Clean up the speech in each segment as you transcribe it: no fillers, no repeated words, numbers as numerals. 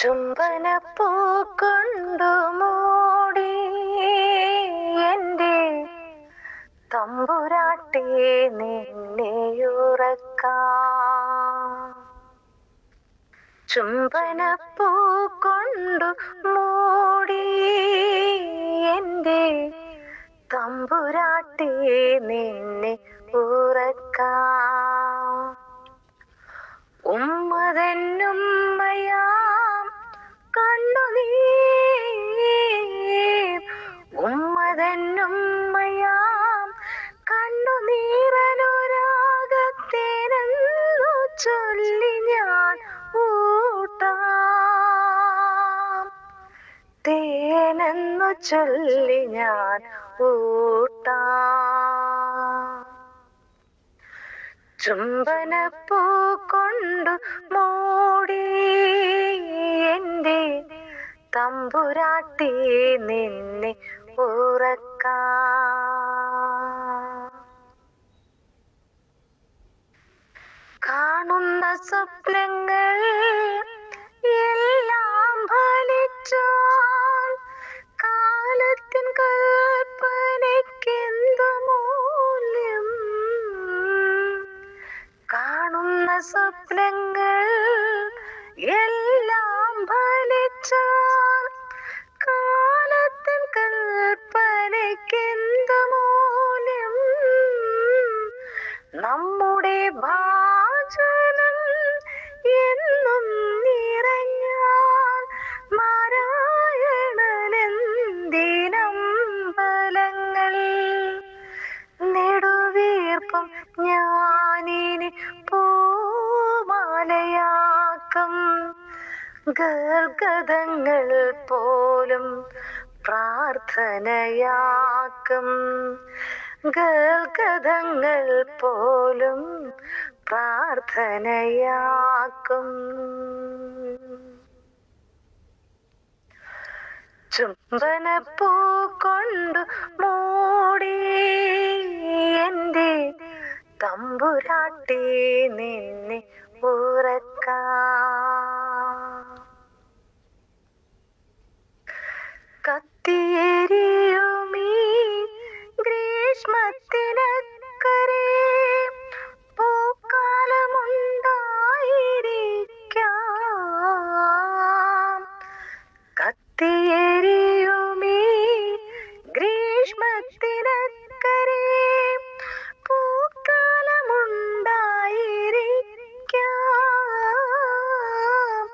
ചുംബനപ്പൂ കൊണ്ടു മൂടി എൻ്റെ തമ്പുരാട്ടി നിന്നെയുറക്കാം. ചുംബനപ്പൂ കൊണ്ടു മൂടി എൻ്റെ തമ്പുരാട്ടി നിന്നെ ഉറക്കാം. ഉമ്മതന്നുമ്മയാം കണ്ണുനീർ, ഉമ്മതന്നുമ്മയാം കണ്ണുനീരനുരാഗത്തേനെന്നു ചൊല്ലി ഞാൻ ഊട്ടാം. തേനെന്നു ചൊല്ലി ഞാൻ ഊട്ടാം. ചുംബനപ്പൂ കൊണ്ടു മൂടി എൻ്റെ തമ്പുരാട്ടി നിന്നെ ഉറക്കാം. കാണുന്ന സ്വപ്നങ്ങൾ എല്ലാം ഫലിച്ചാൽ കാലത്തിൻ കൽപ്പനയ്ക്കെന്തു മൂല്യം? കാണുന്ന സ്വപ്നങ്ങൾ എല്ലാം ഫലിച്ചാൽ കാലത്തിൻ കൽപ്പനയ്ക്കെന്തു മൂല്യം? നമ്മുടെ ഭാജനം എന്നും നിറഞ്ഞാൽ നാരായണനെന്തിനമ്പലങ്ങൾ? നെടുവീർപ്പം ഞാനിനി പൂമാലയാക്കും. ഗദ്ഗതങ്ങൾ പോലും പ്രാർത്ഥനയാക്കും. ഗദ്ഗതങ്ങൾ പോലും പ്രാർത്ഥനയാക്കും. ചുംബനപ്പൂ കൊണ്ടു മൂടി എൻ്റെ തമ്പുരാട്ടി നിന്നെ ഉറക്കാം. കത്തിയെരിയുമീ ഗ്രീഷ്മത്തിനക്കരെ പൂക്കാലമുണ്ടായിരിക്കാം. കത്തിയെരിയുമീ ഗ്രീഷ്മത്തിനക്കരെ പൂക്കാലമുണ്ടായിരിക്കാം.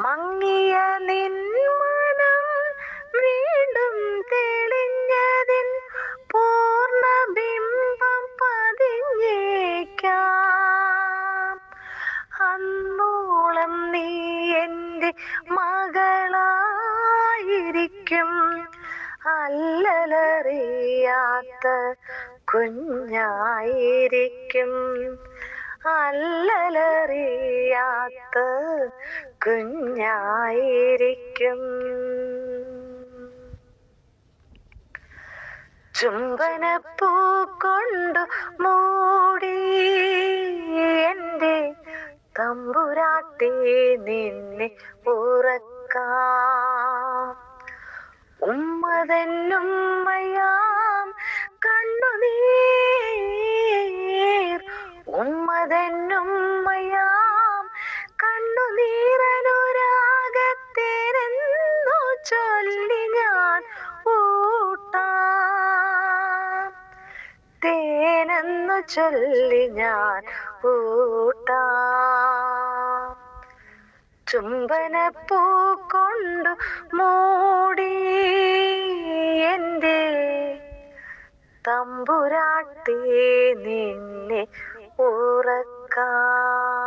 മങ്ങിയ നിന്മനം വീണ്ടും തെളിഞ്ഞതിൻ പൂർണ്ണബിംബം പതിഞ്ഞേക്കാം. അന്നോളം നീ എൻ്റെ മകളായിരിക്കും. അല്ലലറിയാത്ത കുഞ്ഞായിരിക്കും. അല്ലലറിയാത്ത കുഞ്ഞായിരിക്കും. ചുംബനപ്പൂ കൊണ്ടു മൂടി എൻ്റെ തമ്പുരാട്ടി നിന്നെ ഉറക്കാം. ഉമ്മതന്നുമ്മയാം കണ്ണുനീർ, ഉമ്മതന്നുമ്മയാം കണ്ണുനീരനുരാഗത്തേനെന്നു ചൊല്ലി ഞാൻ ഊട്ടാം. തേനെന്നു ചൊല്ലി ഞാൻ ഊട്ടാം. ചുംബനപ്പൂ കൊണ്ടു മൂടി എൻ്റെ തമ്പുരാട്ടി നിന്നെ ഉറക്കാം.